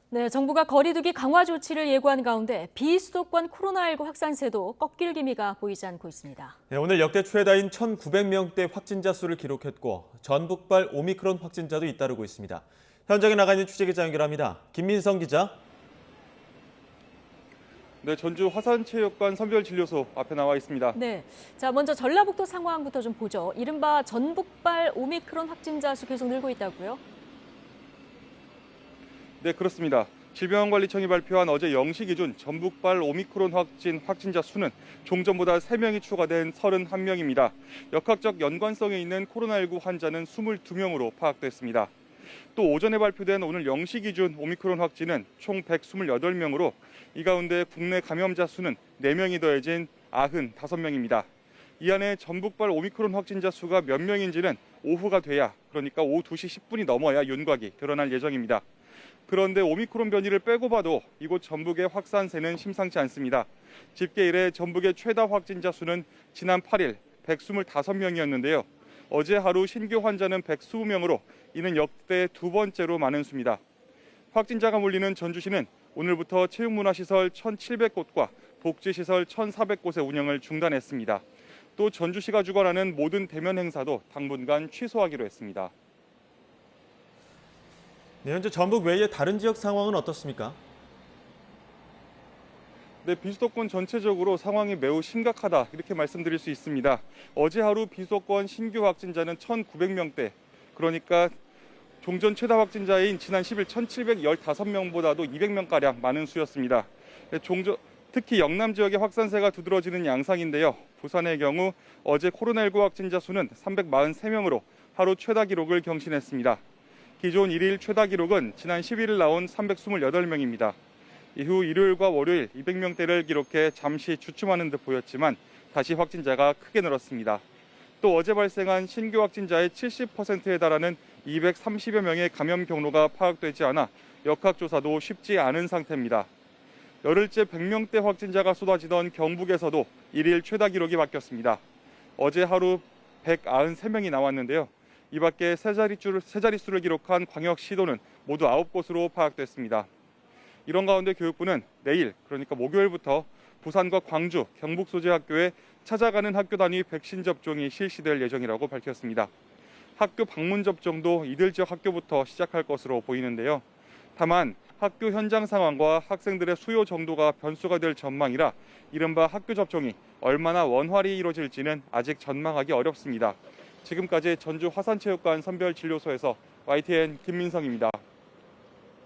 네, 정부가 거리두기 강화 조치를 예고한 가운데 비수도권 코로나19 확산세도 꺾일 기미가 보이지 않고 있습니다. 네, 오늘 역대 최다인 1,900명대 확진자 수를 기록했고 전북발 오미크론 확진자도 잇따르고 있습니다. 현장에 나가 있는 취재기자 연결합니다. 김민성 기자. 네, 전주 화산체육관 선별진료소 앞에 나와 있습니다. 네, 자 먼저 전라북도 상황부터 좀 보죠. 이른바 전북발 오미크론 확진자 수 계속 늘고 있다고요? 네, 그렇습니다. 질병관리청이 발표한 어제 0시 기준 전북발 오미크론 확진자 수는 종전보다 3명이 추가된 31명입니다. 역학적 연관성에 있는 코로나19 환자는 22명으로 파악됐습니다. 또 오전에 발표된 오늘 0시 기준 오미크론 확진은 총 128명으로 이 가운데 국내 감염자 수는 4명이 더해진 95명입니다. 이 안에 전북발 오미크론 확진자 수가 몇 명인지는 오후가 돼야, 그러니까 오후 2시 10분이 넘어야 윤곽이 드러날 예정입니다. 그런데 오미크론 변이를 빼고 봐도 이곳 전북의 확산세는 심상치 않습니다. 집계 이래 전북의 최다 확진자 수는 지난 8일 125명이었는데요. 어제 하루 신규 환자는 120명으로 이는 역대 두 번째로 많은 수입니다. 확진자가 몰리는 전주시는 오늘부터 체육문화시설 1,700곳과 복지시설 1,400곳의 운영을 중단했습니다. 또 전주시가 주관하는 모든 대면 행사도 당분간 취소하기로 했습니다. 네, 현재 전북 외의 다른 지역 상황은 어떻습니까? 네, 비수도권 전체적으로 상황이 매우 심각하다 이렇게 말씀드릴 수 있습니다. 어제 하루 비수도권 신규 확진자는 1,900명대, 그러니까 종전 최다 확진자인 지난 10일 1,715명보다도 200명가량 많은 수였습니다. 특히 영남 지역의 확산세가 두드러지는 양상인데요. 부산의 경우 어제 코로나19 확진자 수는 343명으로 하루 최다 기록을 경신했습니다. 기존 1일 최다 기록은 지난 11일 나온 328명입니다. 이후 일요일과 월요일 200명대를 기록해 잠시 주춤하는 듯 보였지만 다시 확진자가 크게 늘었습니다. 또 어제 발생한 신규 확진자의 70%에 달하는 230여 명의 감염 경로가 파악되지 않아 역학조사도 쉽지 않은 상태입니다. 열흘째 100명대 확진자가 쏟아지던 경북에서도 1일 최다 기록이 바뀌었습니다. 어제 하루 193명이 나왔는데요. 이 밖에 세 자릿수를 기록한 광역시도는 모두 9곳으로 파악됐습니다. 이런 가운데 교육부는 내일, 그러니까 목요일부터 부산과 광주, 경북 소재 학교에 찾아가는 학교 단위 백신 접종이 실시될 예정이라고 밝혔습니다. 학교 방문 접종도 이들 지역 학교부터 시작할 것으로 보이는데요. 다만 학교 현장 상황과 학생들의 수요 정도가 변수가 될 전망이라 이른바 학교 접종이 얼마나 원활히 이루어질지는 아직 전망하기 어렵습니다. 지금까지 전주 화산체육관 선별진료소에서 YTN 김민성입니다.